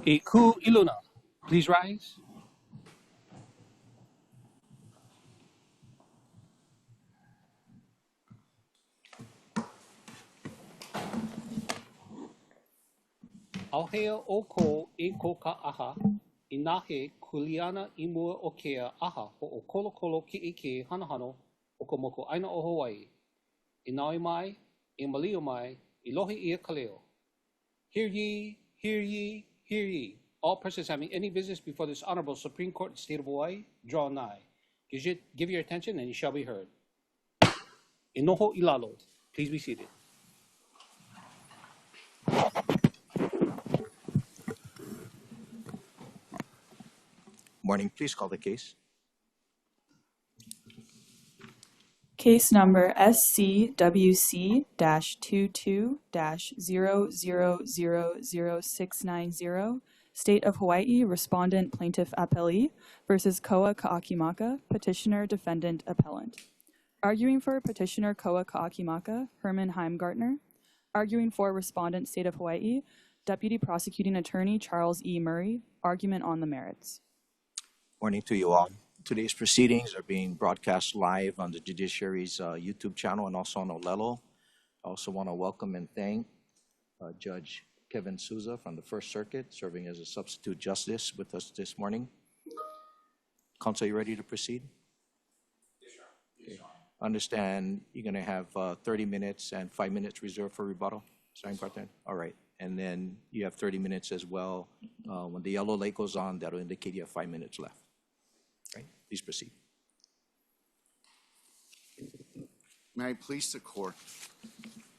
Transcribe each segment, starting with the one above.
Iku Iluna, please rise. Auhea oko e koka aha, inahe kuliana imua okea aha ho o kolo kolo ki ike hanahano o komoko aina o Hawaii. Inaoi mai, e malio mai, ilohi ia kaleo. Hear ye, hear ye, hear ye. All persons having any business before this Honorable Supreme Court in the State of Hawaii, draw nigh. Give your attention and you shall be heard. Inoho ilalo. Please be seated. Morning, please call the case. Case number SCWC-22-0000690, State of Hawaii, Respondent Plaintiff Appellee versus Koa Kaakimaka, Petitioner Defendant Appellant. Arguing for Petitioner Koa Kaakimaka, Herman Heimgartner. Arguing for Respondent State of Hawaii, Deputy Prosecuting Attorney Charles E. Murray. Argument on the merits. Morning to you all. Today's proceedings are being broadcast live on the Judiciary's YouTube channel and also on Olelo. I also want to welcome and thank Judge Kevin Souza from the First Circuit, serving as a substitute justice with us this morning. Counsel, you ready to proceed? Yes, sir. Yes, sir. Understand you're going to have 30 minutes and 5 minutes reserved for rebuttal? Yes, all right. And then you have 30 minutes as well. When the yellow light goes on, that'll indicate you have 5 minutes left. Right? Please proceed. May I please the court?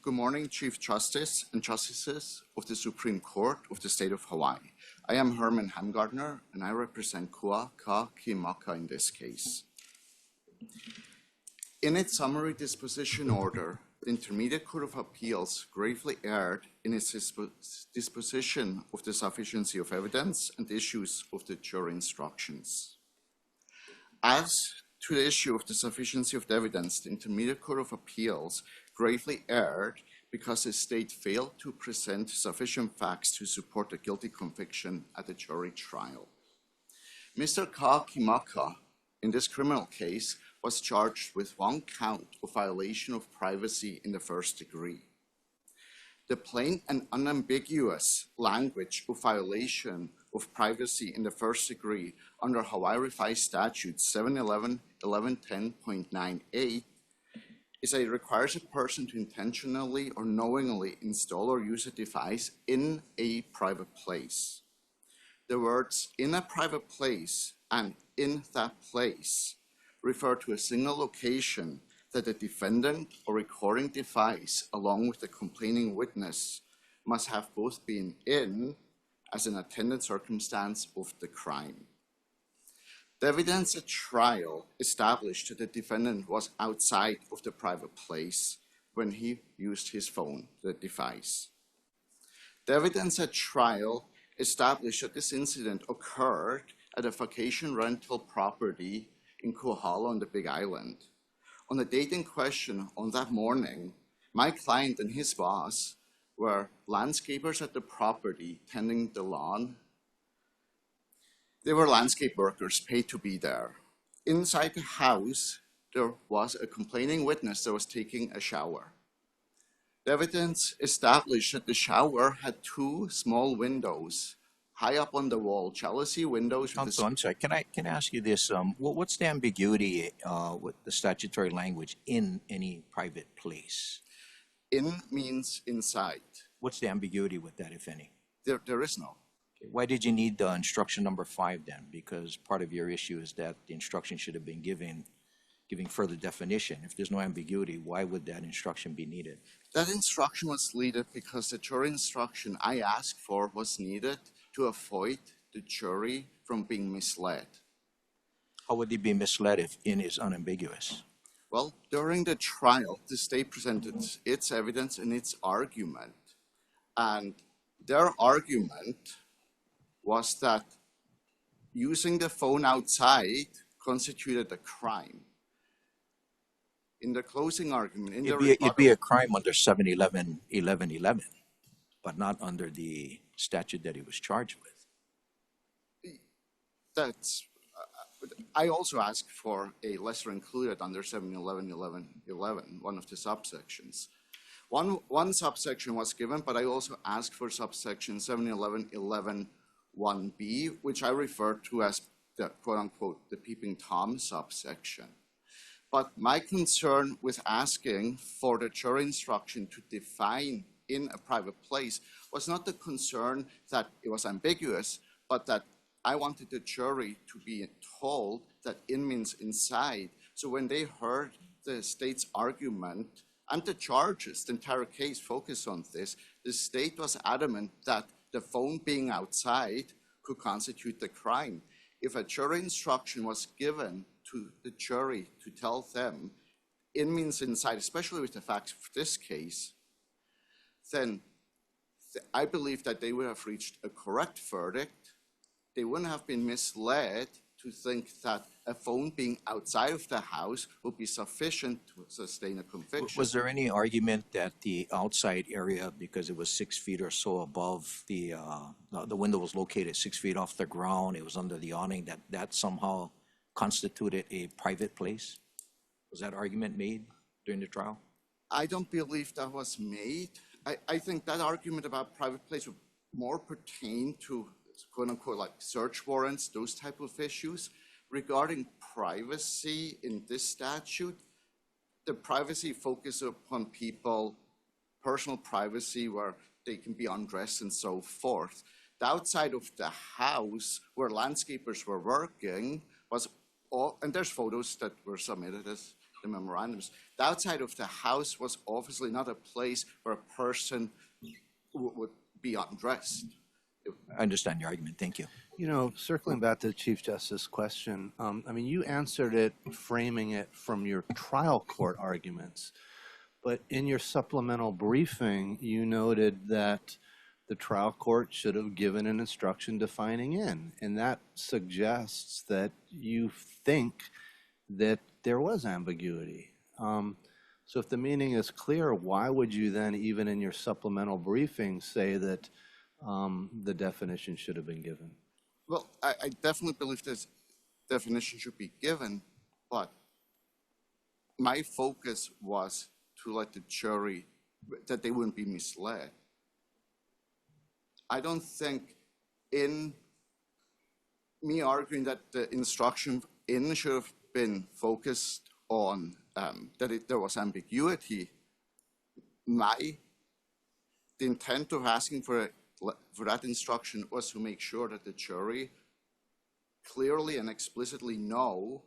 Good morning, Chief Justice and Justices of the Supreme Court of the State of Hawaii. I am Herman Heimgartner, and I represent Koa Kaakimaka in this case. In its summary disposition order, the Intermediate Court of Appeals gravely erred in its disposition of the sufficiency of evidence and issues of the jury instructions. As to the issue of the sufficiency of the evidence, the Intermediate Court of Appeals gravely erred because the state failed to present sufficient facts to support a guilty conviction at the jury trial. Mr. Kaakimaka, in this criminal case, was charged with one count of violation of privacy in the first degree. The plain and unambiguous language of violation of privacy in the first degree under Hawaii Revised Statute 711.1110.98 is that it requires a person to intentionally or knowingly install or use a device in a private place. The words "in a private place" and "in that place" refer to a single location that the defendant or recording device, along with the complaining witness, must have both been in as an attendant circumstance of the crime. The evidence at trial established that the defendant was outside of the private place when he used his phone, the device. The evidence at trial established that this incident occurred at a vacation rental property in Kohala on the Big Island. On the date in question, on that morning, my client and his boss were landscapers at the property tending the lawn. They were landscape workers paid to be there. Inside the house, there was a complaining witness that was taking a shower. The evidence established that the shower had two small windows high up on the wall, jalousie windows. Counsel, I'm sorry. Can I ask you this? What's the ambiguity with the statutory language "in any private place"? In means inside. What's the ambiguity with that, if any? There is no. Okay. Why did you need instruction number 5 then? Because part of your issue is that the instruction should have been giving further definition. If there's no ambiguity, why would that instruction be needed? That instruction was needed because the jury instruction I asked for was needed to avoid the jury from being misled. How would they be misled if "in" is unambiguous? Well, during the trial, the state presented its evidence and its argument. And their argument was that using the phone outside constituted a crime. In the closing argument, it'd be a crime under 711.1111, but not under the statute that he was charged with. that's, I also asked for a lesser included under 711.11.11, one of the subsections. One subsection was given, but I also asked for subsection 711.11.1b, which I refer to as the quote-unquote the peeping Tom subsection. But my concern with asking for the jury instruction to define in a private place was not the concern that it was ambiguous, but that I wanted the jury to be told that in means inside. So when they heard the state's argument and the charges, the entire case focused on this, the state was adamant that the phone being outside could constitute the crime. If a jury instruction was given to the jury to tell them in means inside, especially with the facts of this case, then I believe that they would have reached a correct verdict. They wouldn't have been misled to think that a phone being outside of the house would be sufficient to sustain a conviction. Was there any argument that the outside area, because it was 6 feet or so above the window was located 6 feet off the ground, it was under the awning, that somehow constituted a private place? Was that argument made during the trial? I don't believe that was made. I think that argument about private place would more pertain to quote unquote like search warrants, those type of issues. Regarding privacy in this statute, the privacy focuses upon people, personal privacy where they can be undressed and so forth. The outside of the house where landscapers were working was all, and there's photos that were submitted as the memorandums. The outside of the house was obviously not a place where a person would be undressed. I understand your argument. Thank you. You know, circling back to the Chief Justice's question, I mean, you answered it framing it from your trial court arguments, but in your supplemental briefing, you noted that the trial court should have given an instruction defining in, and that suggests that you think that there was ambiguity. So if the meaning is clear, why would you then, even in your supplemental briefing, say that the definition should have been given? Well, I definitely believe this definition should be given, but my focus was to let the jury, that they wouldn't be misled. I don't think in me arguing that the instruction in should have been focused on that there was ambiguity, the intent of asking for that instruction was to make sure that the jury clearly and explicitly know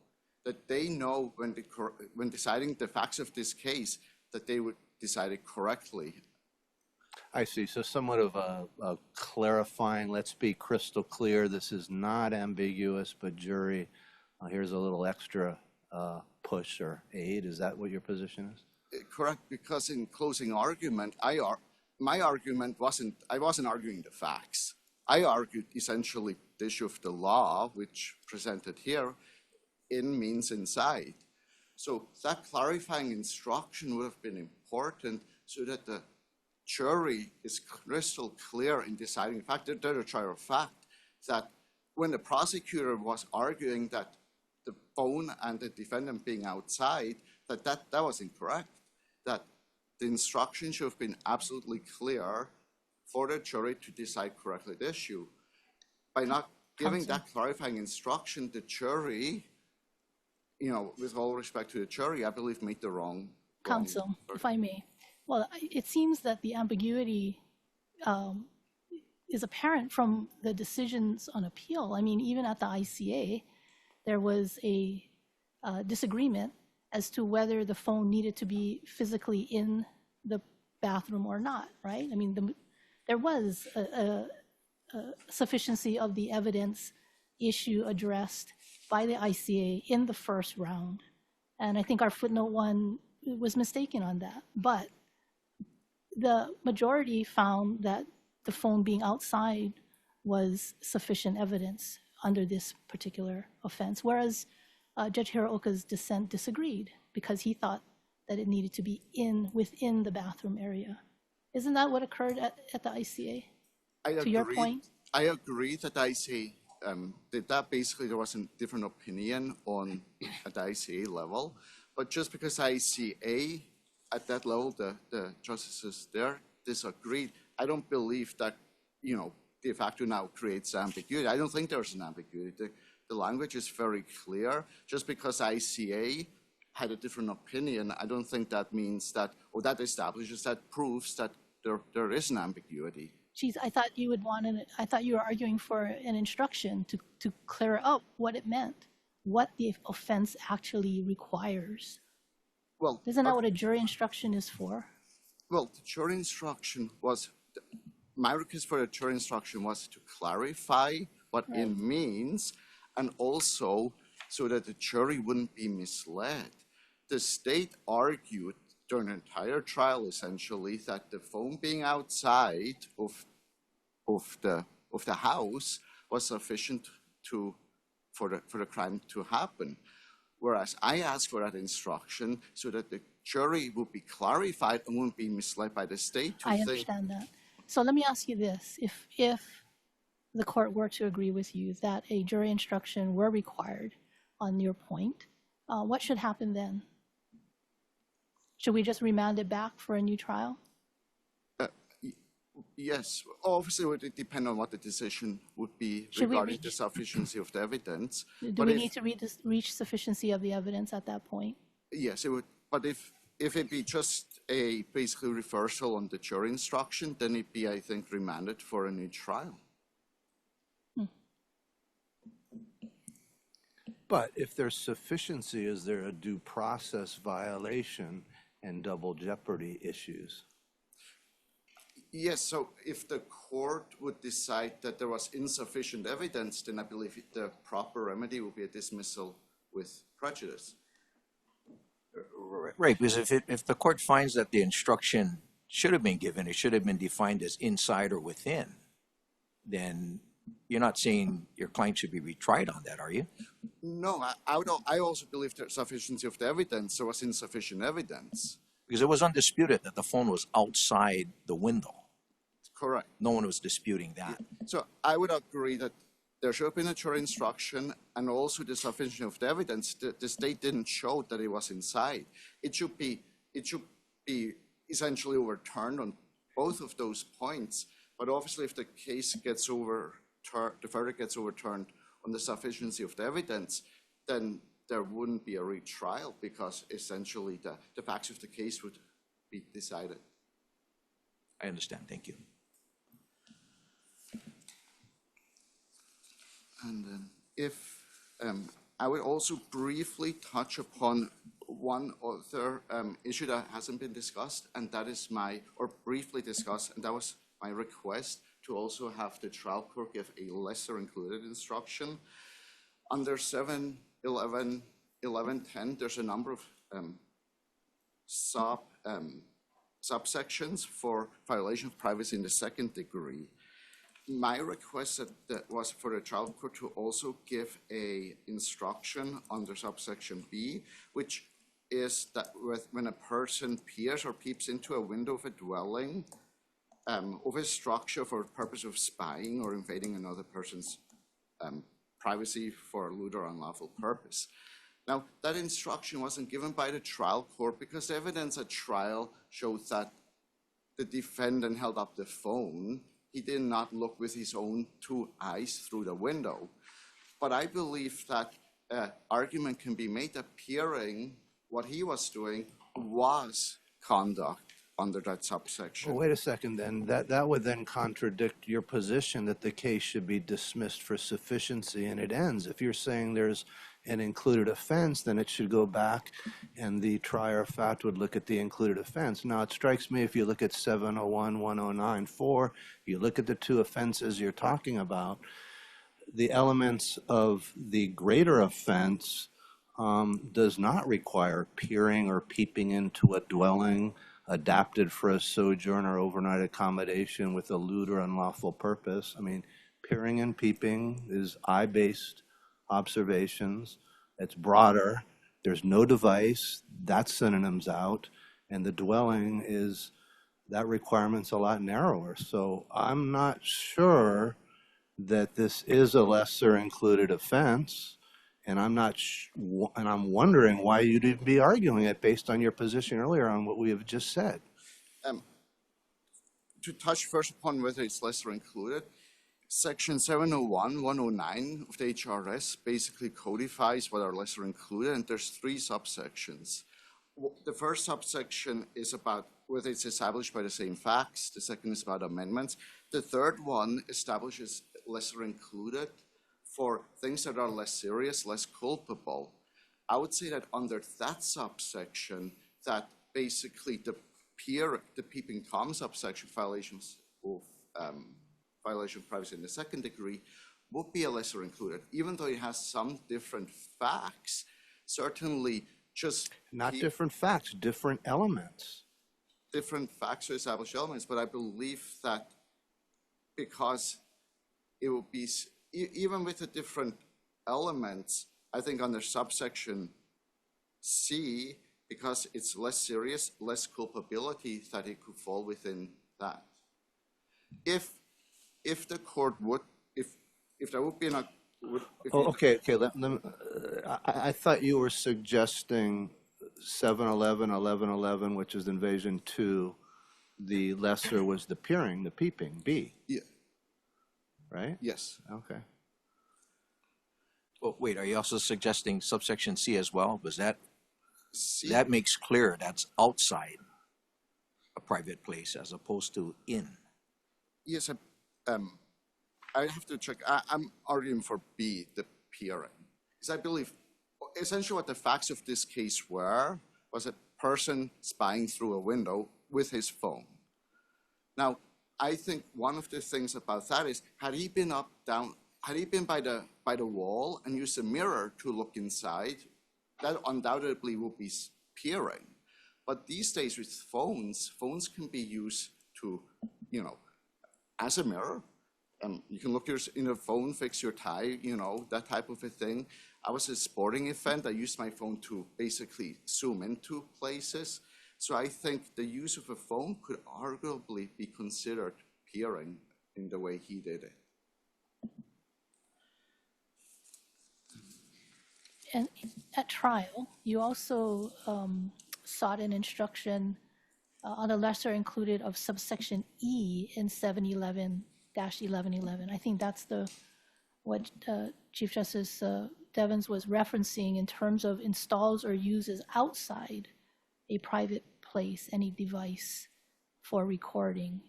that they know when deciding the facts of this case that they would decide it correctly. I see. So somewhat of a clarifying, let's be crystal clear, this is not ambiguous, but jury, here's a little extra push or aid. Is that what your position is? Correct, because in closing argument, my argument wasn't, I wasn't arguing the facts. I argued essentially the issue of the law, which presented here, in means inside. So that clarifying instruction would have been important so that the jury is crystal clear in deciding, in fact, they're a trier of fact, that when the prosecutor was arguing that the phone and the defendant being outside, that was incorrect, that the instruction should have been absolutely clear for the jury to decide correctly the issue. By not giving that clarifying instruction, the jury, you know, with all respect to the jury, I believe made the wrong. Counsel, if I may. Well, it seems that the ambiguity is apparent from the decisions on appeal. I mean, even at the ICA, there was a disagreement as to whether the phone needed to be physically in the bathroom or not, right? I mean, there was a sufficiency of the evidence issue addressed by the ICA in the first round. And I think our footnote 1 was mistaken on that. But the majority found that the phone being outside was sufficient evidence under this particular offense, whereas Judge Hiraoka's dissent disagreed because he thought that it needed to be within the bathroom area. Isn't that what occurred at the ICA? To your point? I agree that the ICA that basically there was a different opinion on at the ICA level, but just because ICA at that level, the justices there disagreed, I don't believe that, de facto now creates ambiguity. I don't think there's an ambiguity. The language is very clear. Just because ICA had a different opinion, I don't think that means that, or that establishes, that proves that there is an ambiguity. Geez, I thought you I thought you were arguing for an instruction to clear up what it meant, what the offense actually requires. Well, isn't that what a jury instruction is for? Well, the jury instruction was, my request for the jury instruction was to clarify what it means, and also so that the jury wouldn't be misled. The state argued during the entire trial, essentially, that the phone being outside of the house was sufficient for the crime to happen. Whereas I asked for that instruction so that the jury would be clarified and wouldn't be misled by the state to I think. understand that. So let me ask you this. If the court were to agree with you that a jury instruction were required on your point, what should happen then? Should we just remand it back for a new trial? Yes, obviously it would depend on what the decision would be regarding the sufficiency of the evidence. Do we need to reach sufficiency of the evidence at that point? Yes, it would. But if it be just a basically reversal on the jury instruction, then it'd be, I think, remanded for a new trial. But if there's sufficiency, is there a due process violation and double jeopardy issues? Yes, so if the court would decide that there was insufficient evidence, then I believe the proper remedy would be a dismissal with prejudice. Right, because if the court finds that the instruction should have been given, it should have been defined as inside or within, then you're not saying your client should be retried on that, are you? No, I also believe there's sufficiency of the evidence. There was insufficient evidence. Because it was undisputed that the phone was outside the window. Correct. No one was disputing that. So I would agree that there should have been a jury instruction and also the sufficiency of the evidence. The state didn't show that it was inside. It should be essentially overturned on both of those points. But obviously, if the case gets overturned, the verdict gets overturned on the sufficiency of the evidence, then there wouldn't be a retrial because essentially the facts of the case would be decided. I understand. Thank you. And I would also briefly touch upon one other issue that hasn't been discussed, and that is briefly discussed, and that was my request to also have the trial court give a lesser included instruction. Under 7.11.10, there's a number of subsections for violation of privacy in the second degree. My request that was for the trial court to also give a instruction under subsection B, which is that when a person peers or peeps into a window of a dwelling of a structure for the purpose of spying or invading another person's privacy for a lewd or unlawful purpose. Now, that instruction wasn't given by the trial court because the evidence at trial showed that the defendant held up the phone. He did not look with his own two eyes through the window. But I believe that argument can be made that peering, what he was doing, was conduct under that subsection. Well, wait a second then. That would then contradict your position that the case should be dismissed for sufficiency and it ends. If you're saying there's an included offense, then it should go back and the trier of fact would look at the included offense. Now, it strikes me if you look at 701-1094, you look at the two offenses you're talking about, the elements of the greater offense does not require peering or peeping into a dwelling adapted for a sojourn or overnight accommodation with a lewd or unlawful purpose. I mean, peering and peeping is eye-based observations. It's broader. There's no device. That synonym's out. And the dwelling is, that requirement's a lot narrower. So I'm not sure that this is a lesser included offense, and I'm wondering why you'd even be arguing it based on your position earlier on what we have just said. To touch first upon whether it's lesser included, Section 701-109 of the HRS basically codifies what are lesser included, and there's 3 subsections. The first subsection is about whether it's established by the same facts. The second is about amendments. The third one establishes lesser included for things that are less serious, less culpable. I would say that under that subsection, that basically the peeping Tom subsection violations of violation of privacy in the second degree would be a lesser included, even though it has some different facts. Certainly, just not different facts, different elements. Different facts or established elements, but I believe that because it will be, even with the different elements, I think under subsection C, because it's less serious, less culpability, that it could fall within that. If the court would, if there would be an, Okay. I thought you were suggesting 711, 1111, which is invasion 2. The lesser was the peeping, B. Yeah. Right? Yes. Okay. Well, wait, are you also suggesting subsection C as well? Because that C, that makes clear that's outside a private place as opposed to in. yes, I have to check. I'm arguing for B, the peering, because I believe essentially what the facts of this case were was a person spying through a window with his phone. Now, I think one of the things about that is, had he been by the wall and used a mirror to look inside, that undoubtedly would be peering. But these days with phones can be used to, as a mirror. You can look in a phone, fix your tie, that type of a thing. I was at a sporting event. I used my phone to basically zoom into places. So I think the use of a phone could arguably be considered peering in the way he did it. And at trial, you also sought an instruction on a lesser included of subsection E in 711-1111. I think that's what Chief Justice Devins was referencing in terms of installs or uses outside a private place any device for recording.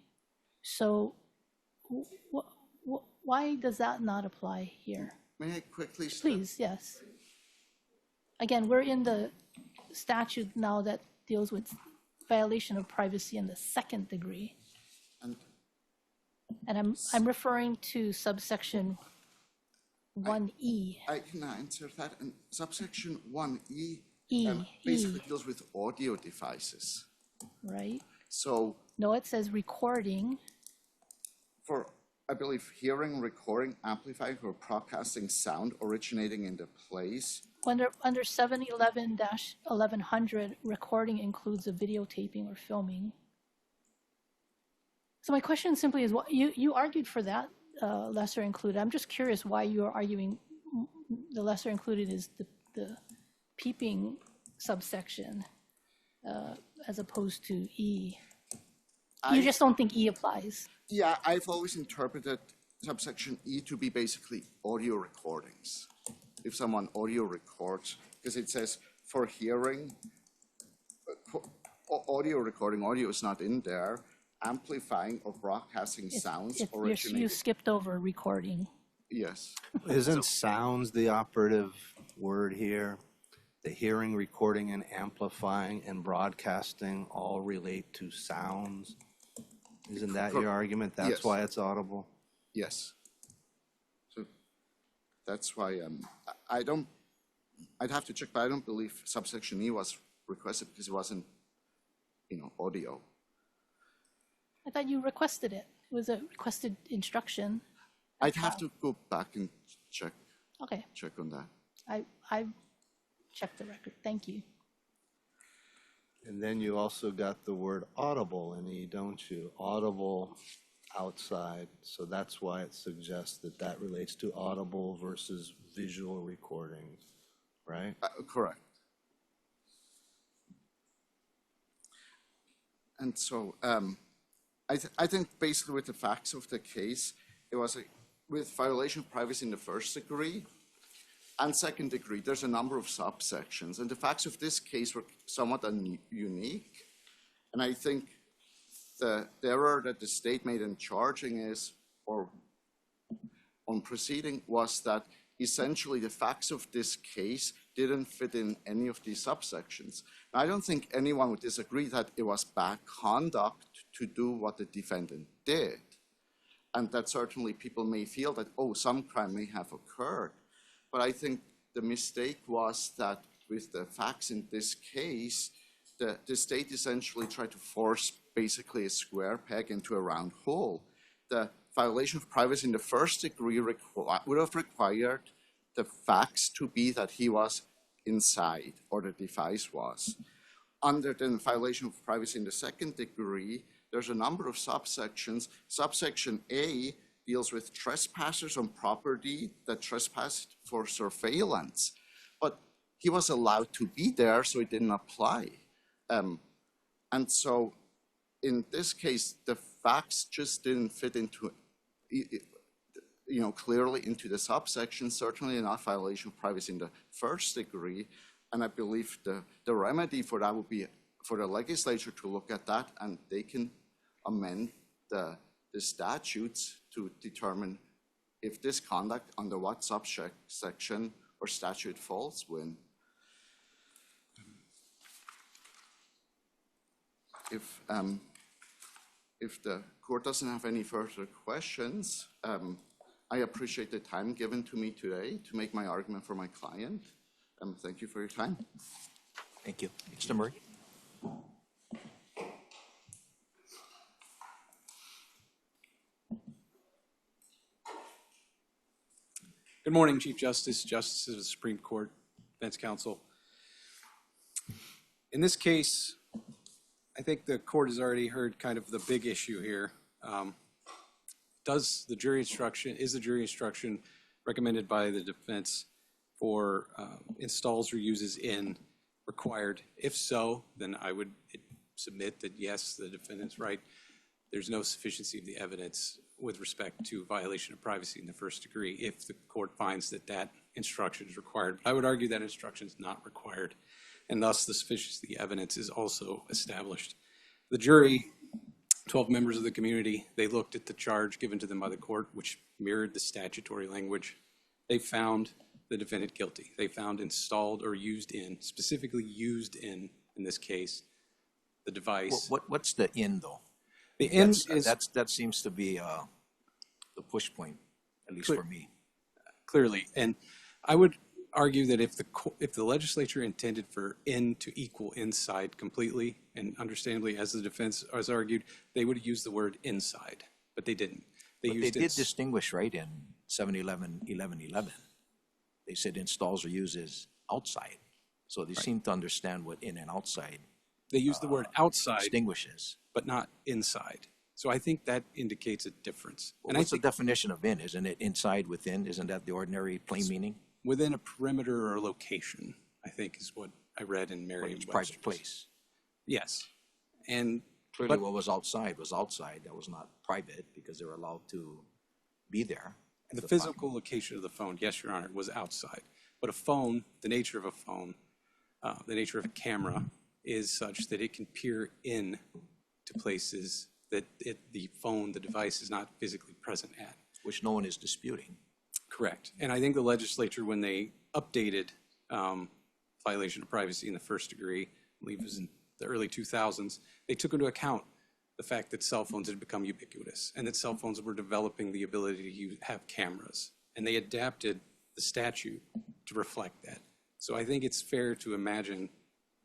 So why does that not apply here? May I quickly step? Please, yes. Again, we're in the statute now that deals with violation of privacy in the second degree. And I'm referring to subsection 1E. I can answer that. And subsection 1E E. basically deals with audio devices. Right? So No, it says recording. for, I believe, hearing, recording, amplifying, or broadcasting sound originating in the place. Under 711-1100, recording includes a videotaping or filming. So my question simply is, what you argued for that lesser included. I'm just curious why you are arguing the lesser included is the peeping subsection as opposed to E. You just don't think E applies? Yeah, I've always interpreted subsection E to be basically audio recordings. If someone audio records, because it says for hearing, audio recording, audio is not in there, amplifying or broadcasting sounds originating. You skipped over recording. Yes. Isn't sounds the operative word here? The hearing, recording, and amplifying and broadcasting all relate to sounds. Isn't that your argument? That's Yes. why it's audible? Yes. So that's why I'd have to check, but I don't believe subsection E was requested because it wasn't, audio. I thought you requested it. It was a requested instruction. I'd have to go back and check Okay, on that. I checked the record. Thank you. And then you also got the word audible in E, don't you? Audible outside, so that's why it suggests that that relates to audible versus visual recordings, right? Correct. And so I think basically with the facts of the case, it was with violation of privacy in the first degree and second degree, there's a number of subsections. And the facts of this case were somewhat unique. And I think the error that the state made in charging is, or on proceeding, was that essentially the facts of this case didn't fit in any of these subsections. Now, I don't think anyone would disagree that it was bad conduct to do what the defendant did. And that certainly people may feel that, oh, some crime may have occurred. But I think the mistake was that with the facts in this case, the state essentially tried to force basically a square peg into a round hole. The violation of privacy in the first degree would have required the facts to be that he was inside or the device was. Under the violation of privacy in the second degree, there's a number of subsections. Subsection A deals with trespassers on property that trespassed for surveillance. But he was allowed to be there, so it didn't apply. And so in this case, the facts just didn't fit into, clearly into the subsection, certainly not violation of privacy in the first degree. And I believe the remedy for that would be for the legislature to look at that, and they can amend the statutes to determine if this conduct under what subsection or statute falls when. If the court doesn't have any further questions, I appreciate the time given to me today to make my argument for my client. Thank you for your time. Thank you. Mr. Murray? Good morning, Chief Justice, Justices of the Supreme Court, Defense Counsel. In this case, I think the court has already heard kind of the big issue here. Is the jury instruction recommended by the defense for installs or uses in required? If so, then I would submit that yes, the defendant's right. There's no sufficiency of the evidence with respect to violation of privacy in the first degree if the court finds that that instruction is required. But I would argue that instruction is not required, and thus the sufficiency of the evidence is also established. The jury, 12 members of the community, they looked at the charge given to them by the court, which mirrored the statutory language. They found the defendant guilty. They found installed or used in, specifically used in this case, the device. What's the in, though? The in is that seems to be the push point, at least for me. Clearly, and I would argue that if the legislature intended for in to equal inside completely, and understandably, as the defense has argued, they would have used the word inside, but they didn't. They did distinguish, right, in 711-1111. They said installs or uses outside, so they seem to understand what in and outside. They used the word outside, distinguishes, but not inside. So I think that indicates a difference. Well, and what's the definition of in? Isn't it inside, within? Isn't that the ordinary plain meaning? Within a perimeter or location, I think is what I read in Merriam-Webster's. Private place. Yes. And clearly what was outside was outside. That was not private because they were allowed to be there. The physical location of the phone, yes, Your Honor, was outside. But a phone, the nature of a phone, the nature of a camera is such that it can peer in to places that the device is not physically present at. Which no one is disputing. Correct. And I think the legislature, when they updated violation of privacy in the first degree, I believe it was in the early 2000s, they took into account the fact that cell phones had become ubiquitous and that cell phones were developing the ability to have cameras. And they adapted the statute to reflect that. So I think it's fair to imagine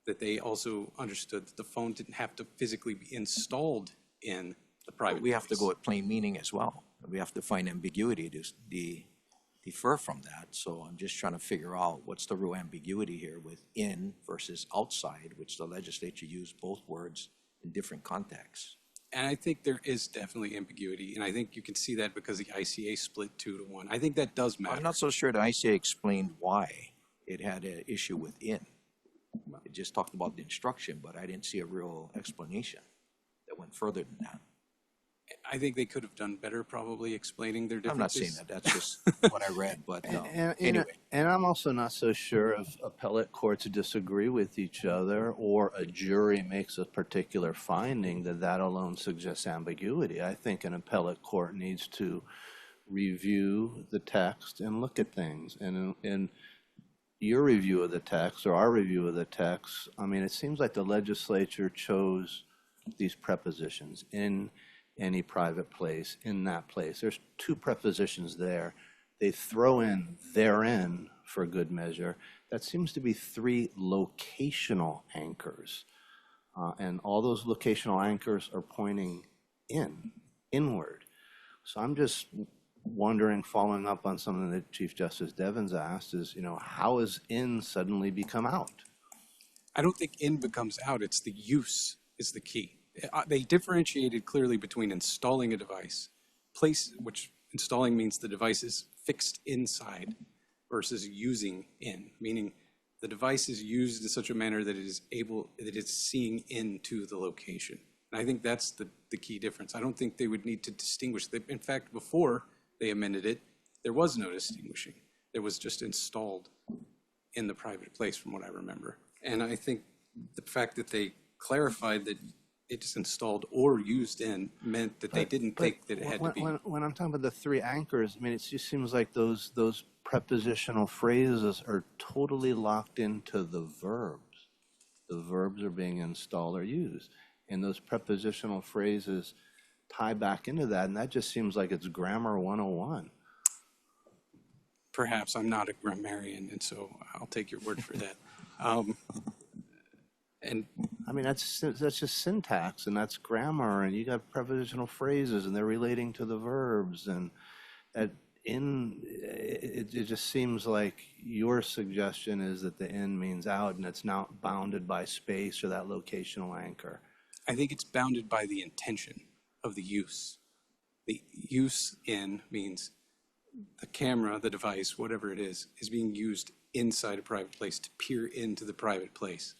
that they also understood that the phone didn't have to physically be installed in the private But we have to place. go with plain meaning as well. We have to find ambiguity to defer from that. So I'm just trying to figure out what's the real ambiguity here with in versus outside, which the legislature used both words in different contexts. And I think there is definitely ambiguity, and I think you can see that because the ICA split 2-1. I think that does matter. I'm not so sure the ICA explained why it had an issue with in. It just talked about the instruction, but I didn't see a real explanation that went further than that. I think they could have done better probably explaining their I'm not saying differences. that. That's just what I read. But And I'm also not so sure if appellate courts disagree with each other or a jury makes a particular finding that alone suggests ambiguity. I think an appellate court needs to review the text and look at things. And in your review of the text or our review of the text, I mean, it seems like the legislature chose these prepositions in any private place, in that place. There's two prepositions there. They throw in therein for good measure. That seems to be three locational anchors. And all those locational anchors are pointing inward. So I'm just wondering, following up on something that Chief Justice Devins asked, is, how has in suddenly become out? I don't think in becomes out. It's the use is the key. They differentiated clearly between installing a device, which installing means the device is fixed inside, versus using in, meaning the device is used in such a manner that it is seeing into the location. And I think that's the key difference. I don't think they would need to distinguish. In fact, before they amended it, there was no distinguishing. It was just installed in the private place, from what I remember. And I think the fact that they clarified that it's installed or used in meant that they didn't think that it had to be. When I'm talking about the three anchors, I mean, it just seems like those prepositional phrases are totally locked into the verbs. The verbs are being installed or used. And those prepositional phrases tie back into that, and that just seems like it's grammar 101. Perhaps I'm not a grammarian, and so I'll take your word for that. And I mean, that's just syntax, and that's grammar, and you got prepositional phrases, and they're relating to the verbs, and it just seems like your suggestion is that the in means out, and it's not bounded by space or that locational anchor. I think it's bounded by the intention of the use. The use in means the camera, the device, whatever it is being used inside a private place to peer into the private place.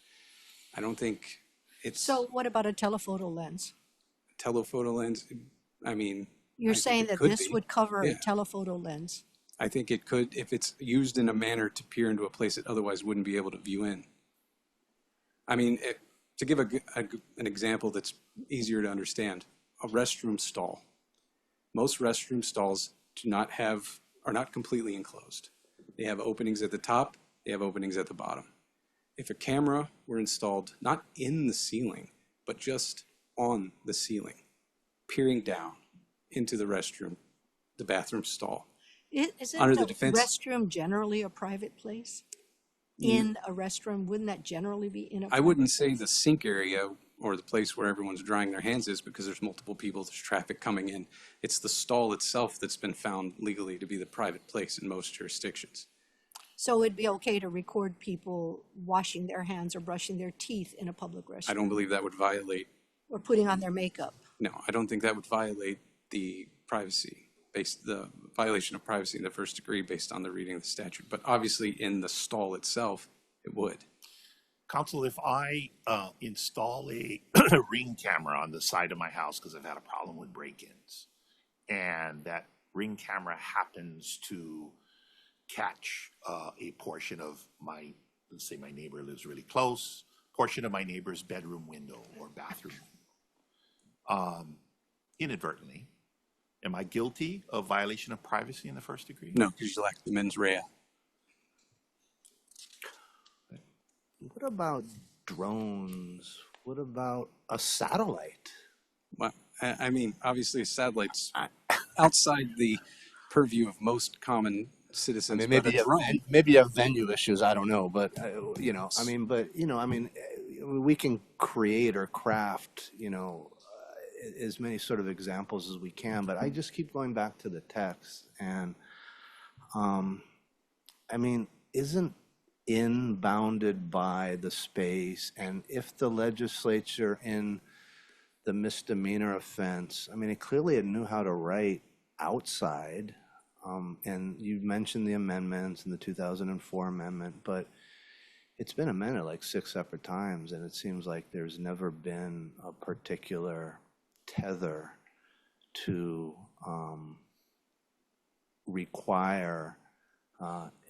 I don't think it's... So what about a telephoto lens? Telephoto lens, I mean... You're saying that this would cover a telephoto lens? I think it could, if it's used in a manner to peer into a place that otherwise wouldn't be able to view in. I mean, to give an example that's easier to understand, a restroom stall. Most restroom stalls are not completely enclosed. They have openings at the top, they have openings at the bottom. If a camera were installed not in the ceiling, but just on the ceiling, peering down into the restroom, the bathroom stall. Isn't under the the defense, restroom generally a private place? In a restroom, wouldn't that generally be in a private I wouldn't place? say the sink area or the place where everyone's drying their hands is, because there's multiple people, there's traffic coming in. It's the stall itself that's been found legally to be the private place in most jurisdictions. So it'd be okay to record people washing their hands or brushing their teeth in a public restroom? I don't believe that would violate, Or putting on their makeup? no, I don't think that would violate the violation of privacy in the first degree based on the reading of the statute. But obviously in the stall itself, it would. Counsel, if I install a Ring camera on the side of my house because I've had a problem with break-ins, and that Ring camera happens to catch a portion of let's say my neighbor lives really close, portion of my neighbor's bedroom window or bathroom window, inadvertently, am I guilty of violation of privacy in the first degree? No, because you lack the mens rea. What about drones? What about a satellite? Well, I mean, obviously a satellite's outside the purview of most common citizens. I mean, maybe you have venue issues. I don't know, but we can create or craft, as many sort of examples as we can. But I just keep going back to the text, and isn't in bounded by the space? And if the legislature in the misdemeanor offense, I mean, clearly it knew how to write outside. And you mentioned the amendments and the 2004 amendment, but it's been amended like 6 separate times, and it seems like there's never been a particular tether to require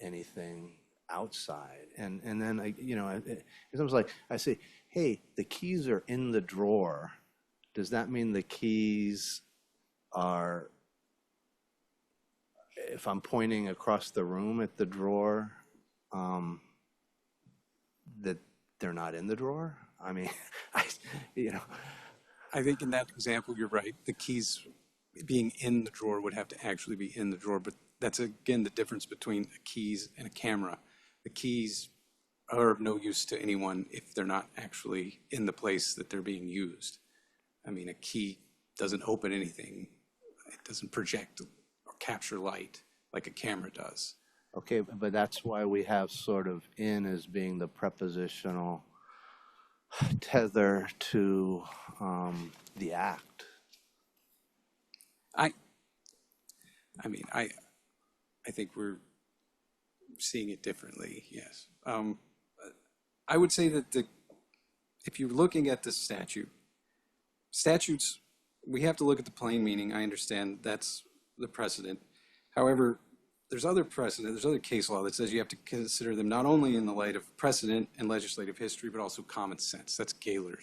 anything outside. And then, it's almost like I say, hey, the keys are in the drawer. Does that mean the keys are, if I'm pointing across the room at the drawer, that they're not in the drawer? I mean, I think in that example, you're right. The keys being in the drawer would have to actually be in the drawer, but that's, again, the difference between keys and a camera. The keys are of no use to anyone if they're not actually in the place that they're being used. I mean, a key doesn't open anything. It doesn't project or capture light like a camera does. Okay, but that's why we have sort of in as being the prepositional tether to the act. I think we're seeing it differently, yes. I would say that if you're looking at the statutes, we have to look at the plain meaning. I understand that's the precedent. However, there's other precedent, there's other case law that says you have to consider them not only in the light of precedent and legislative history, but also common sense. That's Gaylord.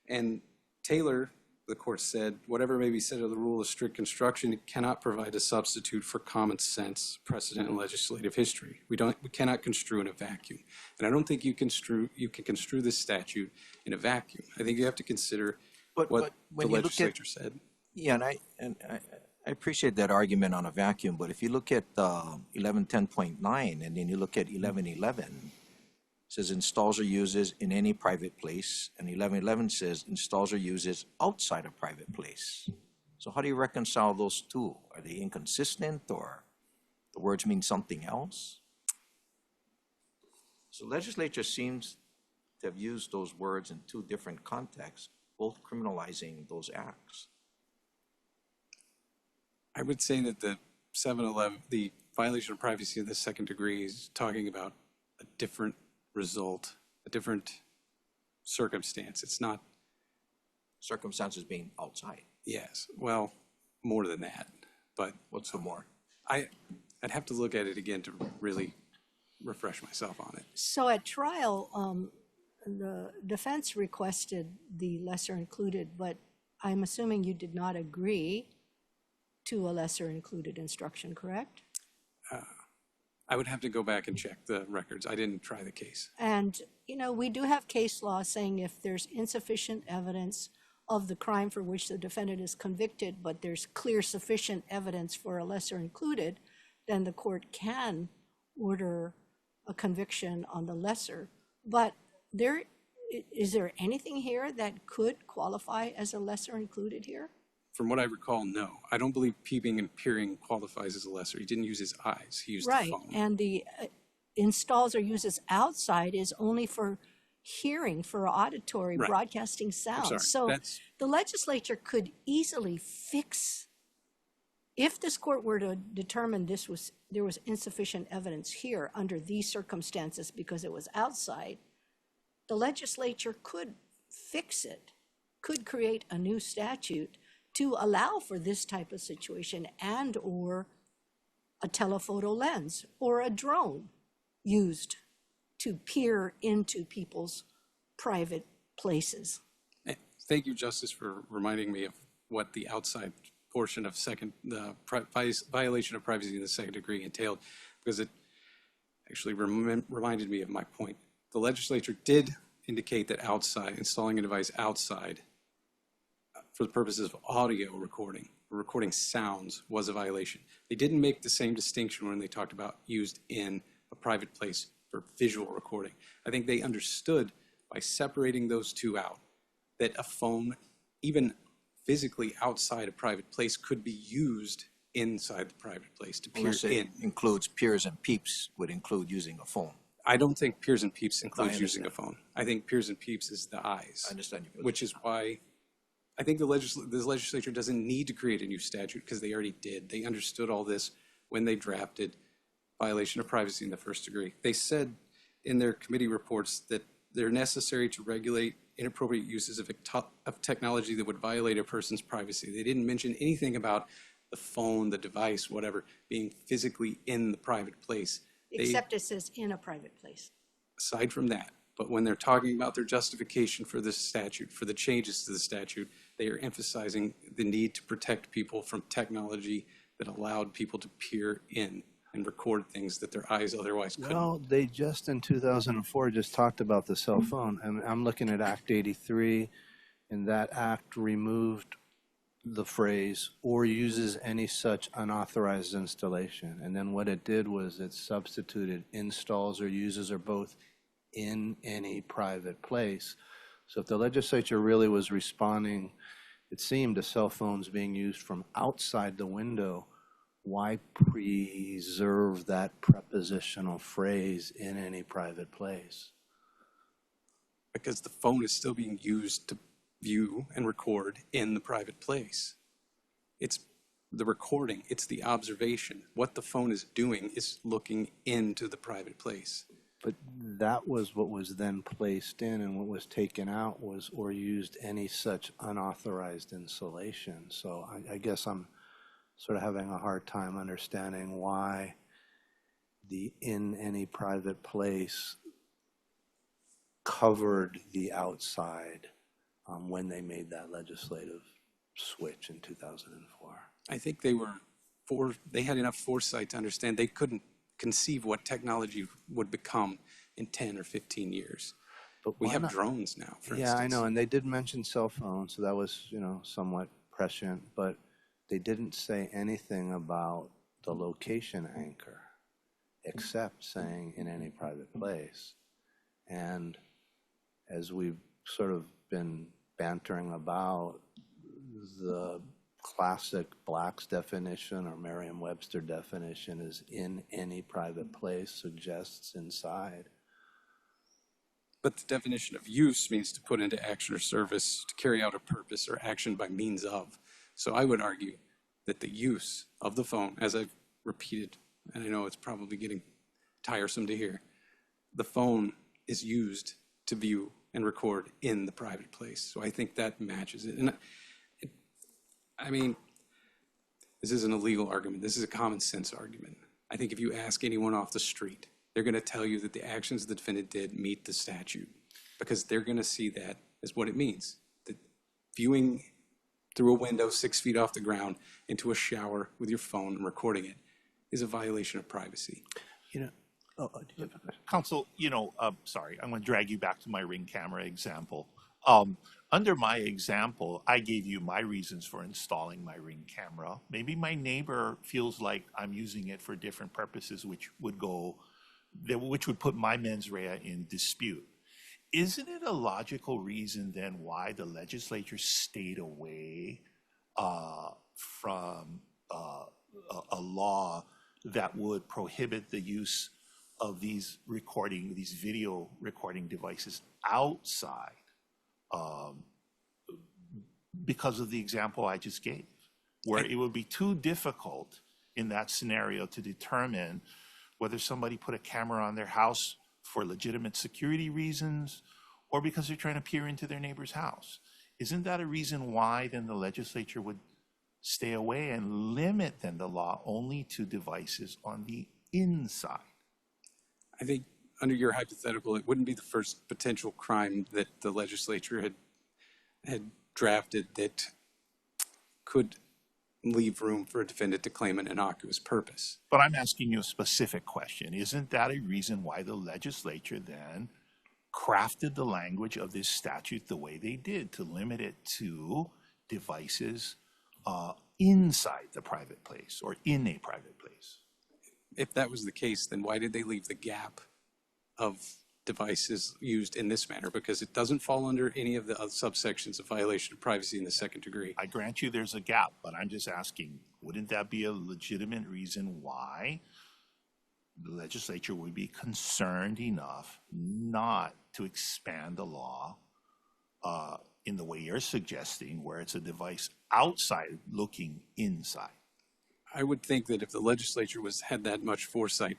And Taylor, the court said, whatever may be said of the rule of strict construction, it cannot provide a substitute for common sense, precedent, and legislative history. We cannot construe in a vacuum. And I don't think you can construe this statute in a vacuum. I think you have to consider what the legislature said. Yeah, and I appreciate that argument on a vacuum, but if you look at 1110.9 and then you look at 1111, it says installs or uses in any private place, and 1111 says installs or uses outside a private place. So how do you reconcile those two? Are they inconsistent, or the words mean something else? So legislature seems to have used those words in two different contexts, both criminalizing those acts. I would say that the 711, the violation of privacy in the second degree is talking about a different result, a different circumstance. It's not circumstances being outside. Yes, well, more than that. But what's the more? I'd have to look at it again to really refresh myself on it. So at trial, the defense requested the lesser included, but I'm assuming you did not agree to a lesser included instruction, correct? I would have to go back and check the records. I didn't try the case. And, we do have case law saying if there's insufficient evidence of the crime for which the defendant is convicted, but there's clear sufficient evidence for a lesser included, then the court can order a conviction on the lesser. But is there anything here that could qualify as a lesser included here? From what I recall, no. I don't believe peeping and peering qualifies as a lesser. He didn't use his eyes. He used the phone. Right, and the installs or uses outside is only for hearing, for auditory, broadcasting sound. So the legislature could easily fix, if this court were to determine there was insufficient evidence here under these circumstances because it was outside, the legislature could fix it, could create a new statute to allow for this type of situation, and or a telephoto lens or a drone used to peer into people's private places. Thank you, Justice, for reminding me of what the outside portion of the violation of privacy in the second degree entailed, because it actually reminded me of my point. The legislature did indicate that installing a device outside for the purposes of audio recording sounds was a violation. They didn't make the same distinction when they talked about used in a private place for visual recording. I think they understood by separating those two out that a phone, even physically outside a private place, could be used inside the private place to peer in. Includes peers and peeps would include using a phone. I don't think peers and peeps includes using a phone. I think peers and peeps is the eyes. I understand you. Which is why I think the legislature doesn't need to create a new statute because they already did. They understood all this when they drafted violation of privacy in the first degree. They said in their committee reports that they're necessary to regulate inappropriate uses of technology that would violate a person's privacy. They didn't mention anything about the phone, the device, whatever, being physically in the private place. Except it says in a private place. Aside from that, but when they're talking about their justification for this statute, for the changes to the statute, they are emphasizing the need to protect people from technology that allowed people to peer in and record things that their eyes otherwise couldn't. Well, they just in 2004 just talked about the cell phone, and I'm looking at Act 83, and that act removed the phrase or uses any such unauthorized installation. And then what it did was it substituted installs or uses or both in any private place. So if the legislature really was responding, it seemed, to cell phones being used from outside the window, why preserve that prepositional phrase in any private place? Because the phone is still being used to view and record in the private place. It's the recording, it's the observation. What the phone is doing is looking into the private place. But that was what was then placed in, and what was taken out was or used any such unauthorized installation. So I guess I'm sort of having a hard time understanding why the in any private place covered the outside when they made that legislative switch in 2004. I think they had enough foresight to understand they couldn't conceive what technology would become in 10 or 15 years. But we have drones now, for yeah, instance. I know, and they did mention cell phones, so that was, somewhat prescient, but they didn't say anything about the location anchor, except saying in any private place. And as we've sort of been bantering about, the classic Black's definition or Merriam-Webster definition is in any private place suggests inside. But the definition of use means to put into action or service, to carry out a purpose or action by means of. So I would argue that the use of the phone, as I've repeated, and I know it's probably getting tiresome to hear, the phone is used to view and record in the private place. So I think that matches it. And I mean, this isn't a legal argument. This is a common sense argument. I think if you ask anyone off the street, they're going to tell you that the actions the defendant did meet the statute, because they're going to see that as what it means. That viewing through a window 6 feet off the ground into a shower with your phone and recording it is a violation of privacy. Counsel, sorry, I'm going to drag you back to my Ring camera example. Under my example, I gave you my reasons for installing my Ring camera. Maybe my neighbor feels like I'm using it for different purposes, which would put my mens rea in dispute. Isn't it a logical reason then why the legislature stayed away from a law that would prohibit the use of these video recording devices outside? Because of the example I just gave, where it would be too difficult in that scenario to determine whether somebody put a camera on their house for legitimate security reasons or because they're trying to peer into their neighbor's house. Isn't that a reason why then the legislature would stay away and limit then the law only to devices on the inside? I think under your hypothetical, it wouldn't be the first potential crime that the legislature had drafted that could leave room for a defendant to claim an innocuous purpose. But I'm asking you a specific question. Isn't that a reason why the legislature then crafted the language of this statute the way they did, to limit it to devices inside the private place or in a private place? If that was the case, then why did they leave the gap of devices used in this manner? Because it doesn't fall under any of the subsections of violation of privacy in the second degree. I grant you there's a gap, but I'm just asking, wouldn't that be a legitimate reason why the legislature would be concerned enough not to expand the law in the way you're suggesting, where it's a device outside looking inside. I would think that if the legislature had that much foresight,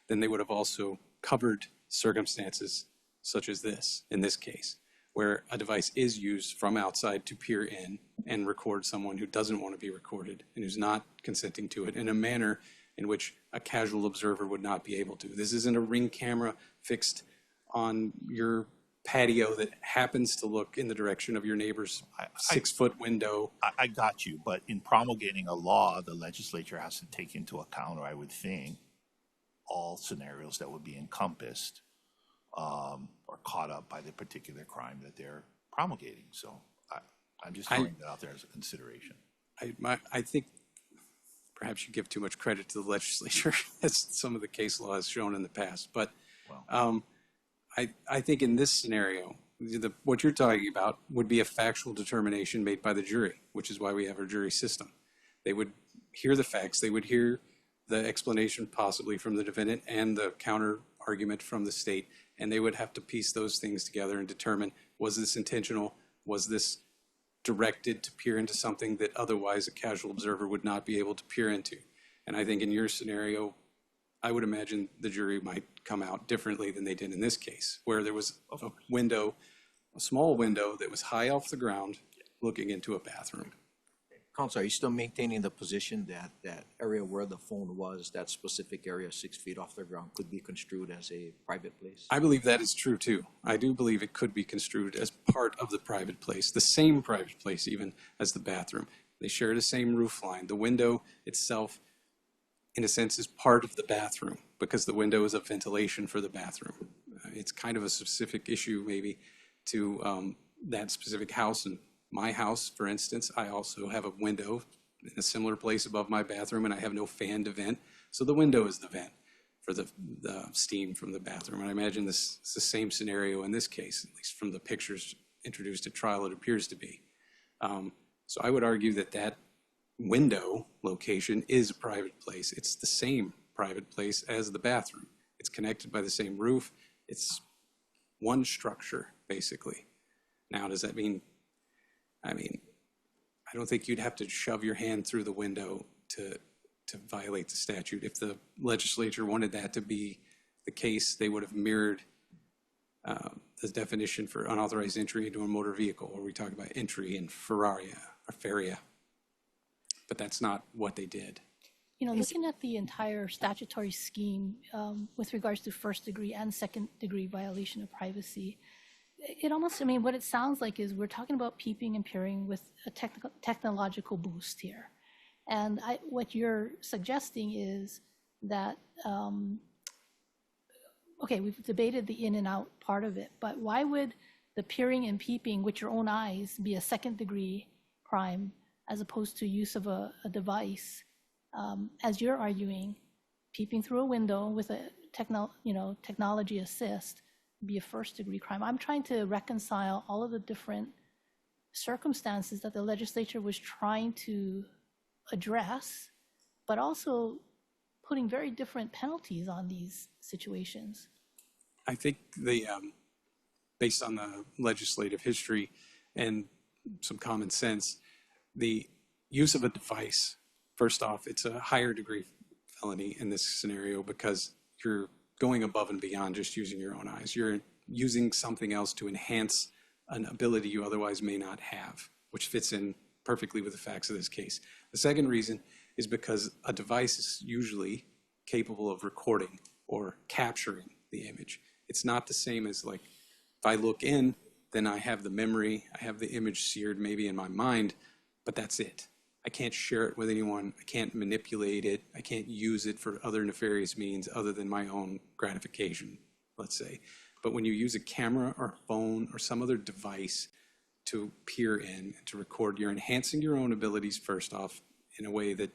then they would have also covered circumstances such as this, in this case, where a device is used from outside to peer in and record someone who doesn't want to be recorded and who's not consenting to it in a manner in which a casual observer would not be able to. This isn't a Ring camera fixed on your patio that happens to look in the direction of your neighbor's 6-foot window. I got you, but in promulgating a law, the legislature has to take into account, or I would think, all scenarios that would be encompassed or caught up by the particular crime that they're promulgating. So I'm just throwing that out there as a consideration. I think perhaps you give too much credit to the legislature, as some of the case law has shown in the past. But I think in this scenario, what you're talking about would be a factual determination made by the jury, which is why we have our jury system. They would hear the facts, they would hear the explanation possibly from the defendant and the counter argument from the state, and they would have to piece those things together and determine, was this intentional? Was this directed to peer into something that otherwise a casual observer would not be able to peer into? And I think in your scenario, I would imagine the jury might come out differently than they did in this case, where there was a window, a small window that was high off the ground looking into a bathroom. Counsel, are you still maintaining the position that that area where the phone was, that specific area 6 feet off the ground, could be construed as a private place? I believe that is true too. I do believe it could be construed as part of the private place, the same private place even as the bathroom. They share the same roof line. The window itself, in a sense, is part of the bathroom because the window is a ventilation for the bathroom. It's kind of a specific issue maybe to that specific house. And my house, for instance, I also have a window in a similar place above my bathroom, and I have no fan to vent. So the window is the vent for the steam from the bathroom. And I imagine this is the same scenario in this case, at least from the pictures introduced at trial, it appears to be. So I would argue that that window location is a private place. It's the same private place as the bathroom. It's connected by the same roof. It's one structure, basically. Now, does that mean, I don't think you'd have to shove your hand through the window to violate the statute. If the legislature wanted that to be the case, they would have mirrored the definition for unauthorized entry into a motor vehicle, where we talk about entry in feria. But that's not what they did. You know, looking at the entire statutory scheme with regards to first degree and second degree violation of privacy, it almost, what it sounds like is we're talking about peeping and peering with a technological boost here. And what you're suggesting is that, okay, we've debated the in and out part of it, but why would the peering and peeping with your own eyes be a second degree crime as opposed to use of a device, as you're arguing, peeping through a window with a technology assist be a first degree crime? I'm trying to reconcile all of the different circumstances that the legislature was trying to address, but also putting very different penalties on these situations. I think based on the legislative history and some common sense, the use of a device, first off, it's a higher degree felony in this scenario because you're going above and beyond just using your own eyes. You're using something else to enhance an ability you otherwise may not have, which fits in perfectly with the facts of this case. The second reason is because a device is usually capable of recording or capturing the image. It's not the same as, like, if I look in, then I have the memory, I have the image seared maybe in my mind, but that's it. I can't share it with anyone. I can't manipulate it. I can't use it for other nefarious means other than my own gratification, let's say. But when you use a camera or a phone or some other device to peer in and to record, you're enhancing your own abilities, first off, in a way that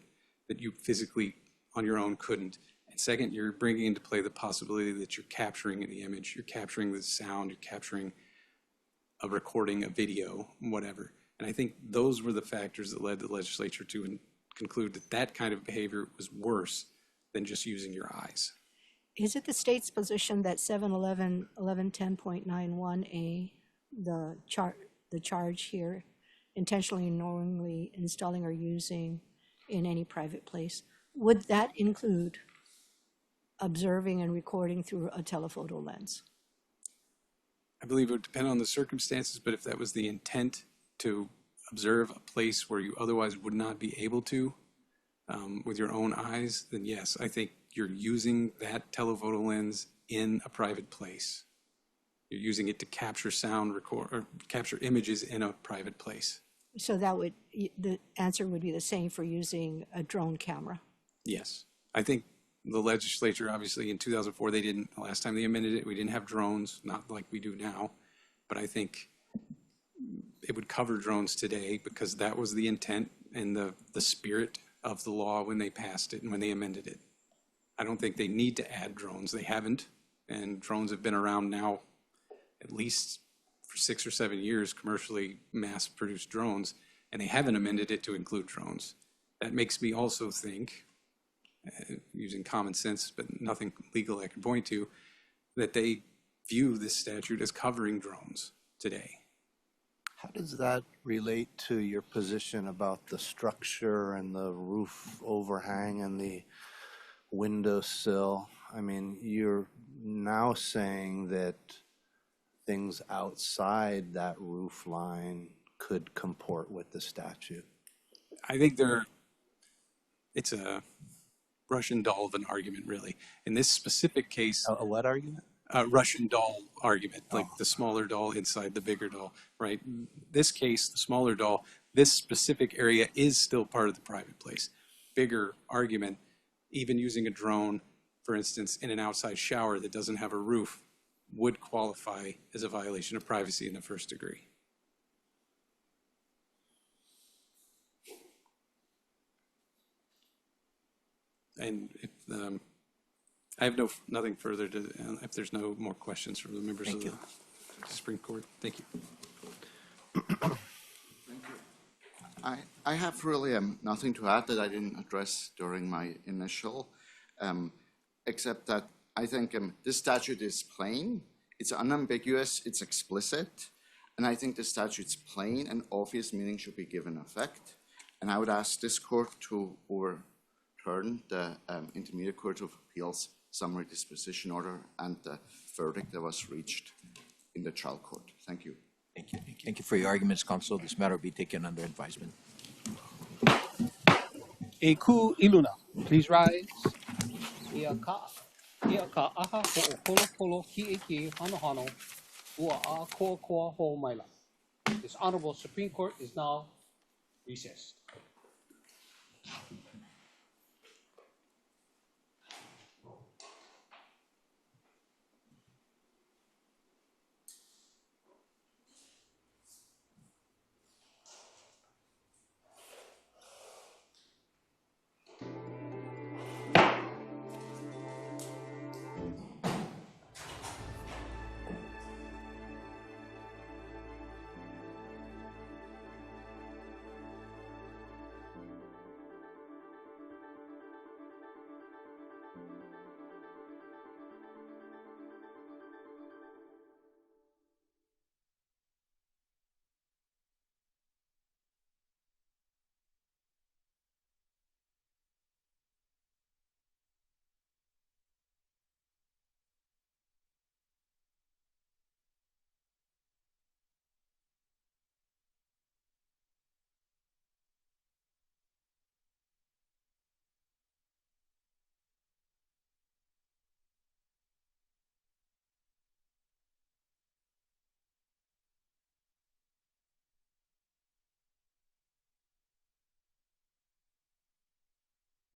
you physically on your own couldn't. And second, you're bringing into play the possibility that you're capturing the image, you're capturing the sound, you're capturing a recording, a video, whatever. And I think those were the factors that led the legislature to conclude that that kind of behavior was worse than just using your eyes. Is it the state's position that 711-1110.91A, the the charge here, intentionally and knowingly installing or using in any private place, would that include observing and recording through a telephoto lens? I believe it would depend on the circumstances, but if that was the intent to observe a place where you otherwise would not be able to with your own eyes, then yes, I think you're using that telephoto lens in a private place. You're using it to capture sound, record, or capture images in a private place. So that would, the answer would be the same for using a drone camera. Yes. I think the legislature, obviously in 2004, they didn't, the last time they amended it, we didn't have drones, not like we do now. But I think it would cover drones today because that was the intent and the spirit of the law when they passed it and when they amended it. I don't think they need to add drones. They haven't. And drones have been around now at least for 6 or 7 years, commercially mass-produced drones, and they haven't amended it to include drones. That makes me also think, using common sense, but nothing legal I can point to, that they view this statute as covering drones today. How does that relate to your position about the structure and the roof overhang and the windowsill? I mean, you're now saying that things outside that roof line could comport with the statute. I think it's a Russian doll of an argument, really. In this specific case, A what argument? a Russian doll argument, like the smaller doll inside the bigger doll, right? This case, the smaller doll, this specific area is still part of the private place. Bigger argument, even using a drone, for instance, in an outside shower that doesn't have a roof, would qualify as a violation of privacy in the first degree. And if, I have nothing further to, if there's no more questions from the members of the Supreme Court. Thank you. I have really nothing to add that I didn't address during my initial, except that I think this statute is plain, it's unambiguous, it's explicit, and I think the statute's plain and obvious meaning should be given effect. And I would ask this court to overturn the Intermediate Court of Appeals summary disposition order and the verdict that was reached in the trial court. Thank you. Thank you. Thank you for your arguments, counsel. This matter will be taken under advisement. E ku iluna, please rise. Ia ka aha ho kolo ki eke hano ua a koa ho maila. This honorable Supreme Court is now recessed.